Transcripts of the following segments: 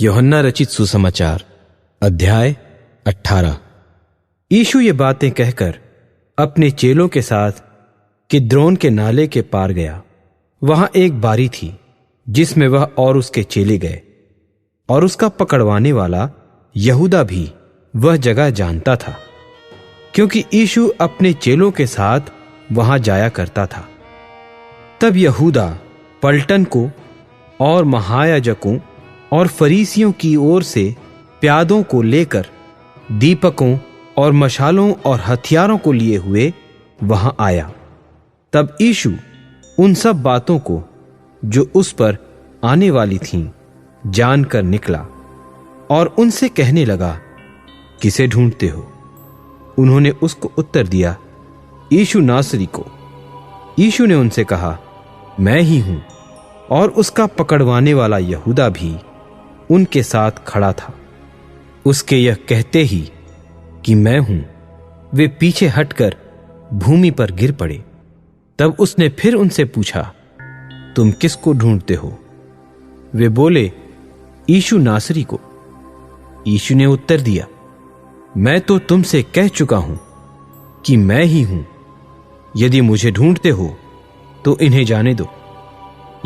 यूहन्ना रचित सुसमाचार अध्याय 18। यीशु ये बातें कहकर अपने चेलों के साथ किद्रोन के नाले के पार गया। वहां एक बारी थी जिसमें वह और उसके चेले गए, और उसका पकड़वाने वाला यहूदा भी वह जगह जानता था, क्योंकि यीशु अपने चेलों के साथ वहां जाया करता था। तब यहूदा पलटन को और महायाजकों और फरीसियों की ओर से प्यादों को लेकर दीपकों और मशालों और हथियारों को लिए हुए वहां आया। तब यीशु उन सब बातों को जो उस पर आने वाली थीं जानकर निकला और उनसे कहने लगा, किसे ढूंढते हो? उन्होंने उसको उत्तर दिया, यीशु नासरी को। यीशु ने उनसे कहा, मैं ही हूं। और उसका पकड़वाने वाला यहूदा भी उनके साथ खड़ा था। उसके यह कहते ही कि मैं हूं, वे पीछे हटकर भूमि पर गिर पड़े। तब उसने फिर उनसे पूछा, तुम किसको ढूंढते हो? वे बोले, यीशु नासरी को। यीशु ने उत्तर दिया, मैं तो तुमसे कह चुका हूं कि मैं ही हूं। यदि मुझे ढूंढते हो तो इन्हें जाने दो।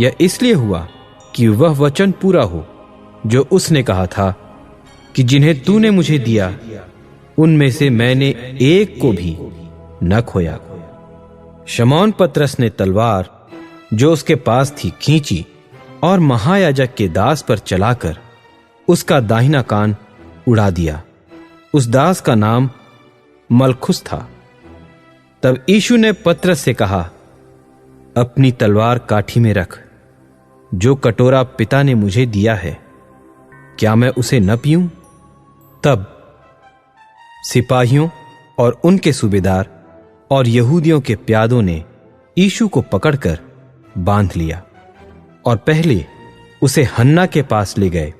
यह इसलिए हुआ कि वह वचन पूरा हो जो उसने कहा था कि जिन्हें तूने मुझे दिया उनमें से मैंने एक को भी न खोया। शमौन पतरस ने तलवार जो उसके पास थी खींची और महायाजक के दास पर चलाकर उसका दाहिना कान उड़ा दिया। उस दास का नाम मलखुस था। तब यीशु ने पतरस से कहा, अपनी तलवार काठी में रख। जो कटोरा पिता ने मुझे दिया है, क्या मैं उसे न पीऊं? तब सिपाहियों और उनके सूबेदार और यहूदियों के प्यादों ने यीशु को पकड़कर बांध लिया और पहले उसे हन्ना के पास ले गए,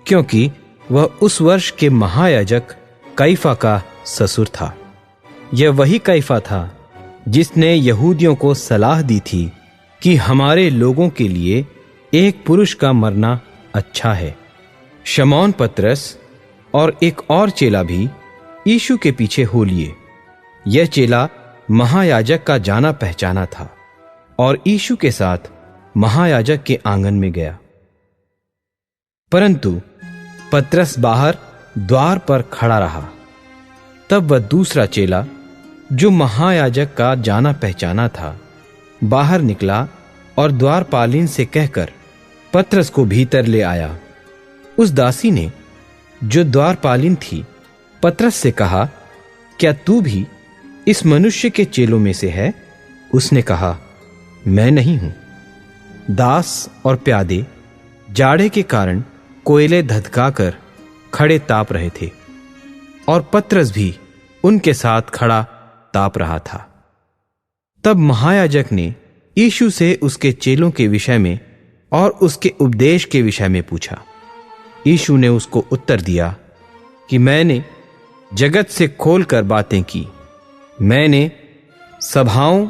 क्योंकि वह उस वर्ष के महायाजक कैफा का ससुर था। यह वही कैफा था जिसने यहूदियों को सलाह दी थी कि हमारे लोगों के लिए एक पुरुष का मरना अच्छा है। शमौन पतरस और एक और चेला भी यीशु के पीछे हो लिए। यह चेला महायाजक का जाना पहचाना था और यीशु के साथ महायाजक के आंगन में गया। परंतु पतरस बाहर द्वार पर खड़ा रहा। तब वह दूसरा चेला जो महायाजक का जाना पहचाना था बाहर निकला और द्वारपालिन से कहकर पतरस को भीतर ले आया। उस दासी ने जो द्वारपालिन थी पतरस से कहा, क्या तू भी इस मनुष्य के चेलों में से है? उसने कहा, मैं नहीं हूं। दास और प्यादे जाड़े के कारण कोयले धधकाकर खड़े ताप रहे थे और पतरस भी उनके साथ खड़ा ताप रहा था। तब महायाजक ने यीशु से उसके चेलों के विषय में और उसके उपदेश के विषय में पूछा। यीशु ने उसको उत्तर दिया कि मैंने जगत से खोलकर बातें की। मैंने सभाओं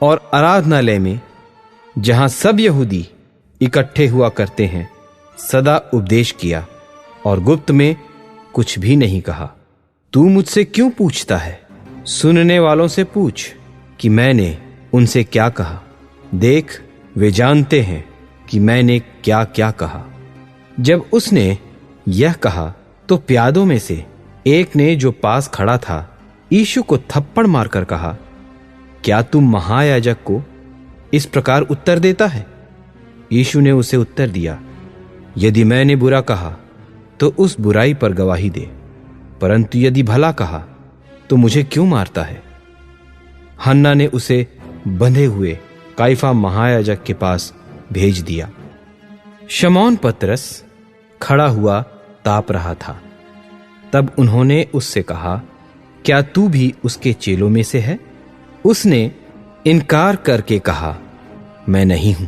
और आराधनालय में, जहां सब यहूदी इकट्ठे हुआ करते हैं, सदा उपदेश किया और गुप्त में कुछ भी नहीं कहा। तू मुझसे क्यों पूछता है? सुनने वालों से पूछ कि मैंने उनसे क्या कहा। देख, वे जानते हैं कि मैंने क्या क्या कहा। जब उसने यह कहा तो प्यादों में से एक ने जो पास खड़ा था यीशु को थप्पड़ मारकर कहा, क्या तुम महायाजक को इस प्रकार उत्तर देता है? यीशु ने उसे उत्तर दिया, यदि मैंने बुरा कहा तो उस बुराई पर गवाही दे, परंतु यदि भला कहा तो मुझे क्यों मारता है? हन्ना ने उसे बंधे हुए कैफा महायाजक के पास भेज दिया। शमौन पतरस खड़ा हुआ ताप रहा था। तब उन्होंने उससे कहा, क्या तू भी उसके चेलों में से है? उसने इनकार करके कहा, मैं नहीं हूं।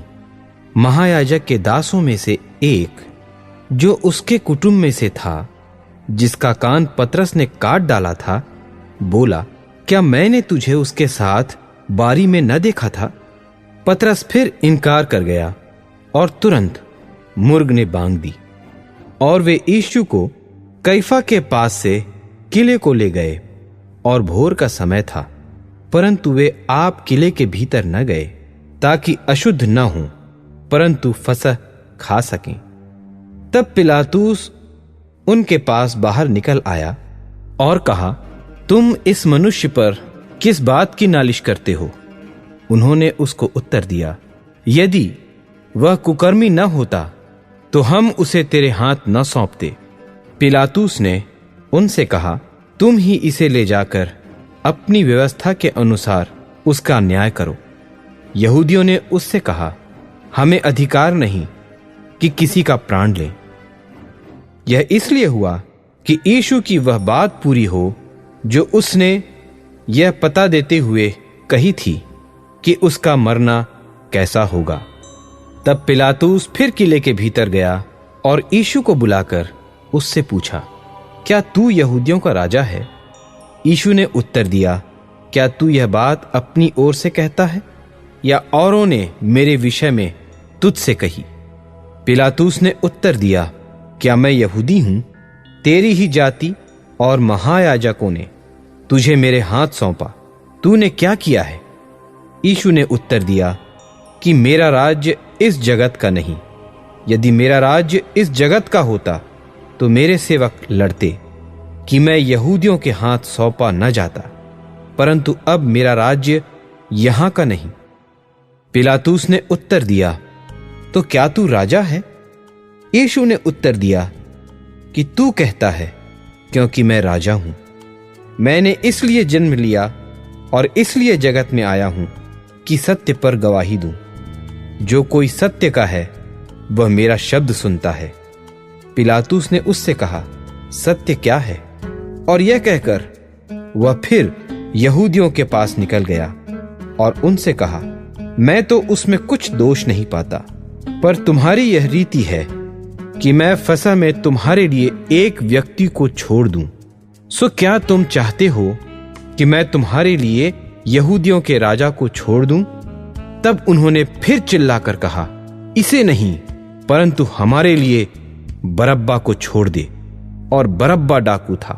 महायाजक के दासों में से एक जो उसके कुटुंब में से था, जिसका कान पतरस ने काट डाला था, बोला, क्या मैंने तुझे उसके साथ बारी में न देखा था? पतरस फिर इनकार कर गया और तुरंत मुर्ग ने बांग दी और वे यीशु को कैफा के पास से किले को ले गए। और भोर का समय था, परंतु वे आप किले के भीतर न गए, ताकि अशुद्ध न हों, परंतु फसह खा सकें। तब पिलातुस उनके पास बाहर निकल आया और कहा, तुम इस मनुष्य पर किस बात की नालिश करते हो? उन्होंने उसको उत्तर दिया, यदि वह कुकर्मी न होता तो हम उसे तेरे हाथ न सौंपते। पिलातुस ने उनसे कहा, तुम ही इसे ले जाकर अपनी व्यवस्था के अनुसार उसका न्याय करो। यहूदियों ने उससे कहा, हमें अधिकार नहीं कि किसी का प्राण लें। यह इसलिए हुआ कि यीशु की वह बात पूरी हो जो उसने यह पता देते हुए कही थी कि उसका मरना कैसा होगा। तब पिलातुस फिर किले के भीतर गया और यीशु को बुलाकर उससे पूछा, क्या तू यहूदियों का राजा है? यीशु ने उत्तर दिया, क्या तू यह बात अपनी ओर से कहता है या औरों ने मेरे विषय में तुझसे कही? पिलातुस ने उत्तर दिया, क्या मैं यहूदी हूं? तेरी ही जाति और महायाजकों ने तुझे मेरे हाथ सौंपा। तूने क्या किया है? यीशु ने उत्तर दिया कि मेरा राज्य इस जगत का नहीं। यदि मेरा राज्य इस जगत का होता तो मेरे सेवक लड़ते कि मैं यहूदियों के हाथ सौंपा न जाता, परंतु अब मेरा राज्य यहां का नहीं। पिलातुस ने उत्तर दिया, तो क्या तू राजा है? यीशु ने उत्तर दिया कि तू कहता है, क्योंकि मैं राजा हूं। मैंने इसलिए जन्म लिया और इसलिए जगत में आया हूं कि सत्य पर गवाही दूं। जो कोई सत्य का है वह मेरा शब्द सुनता है। पिलातुस ने उससे कहा, सत्य क्या है? और यह कहकर वह फिर यहूदियों के पास निकल गया और उनसे कहा, मैं तो उसमें कुछ दोष नहीं पाता, पर तुम्हारी यह रीति है कि मैं फसह में तुम्हारे लिए एक व्यक्ति को छोड़ दूं। सो क्या तुम चाहते हो कि मैं तुम्हारे लिए यहूदियों के राजा को छोड़ दूं? तब उन्होंने फिर चिल्लाकर कहा, इसे नहीं, परंतु हमारे लिए बरअब्बा को छोड़ दे। और बरअब्बा डाकू था।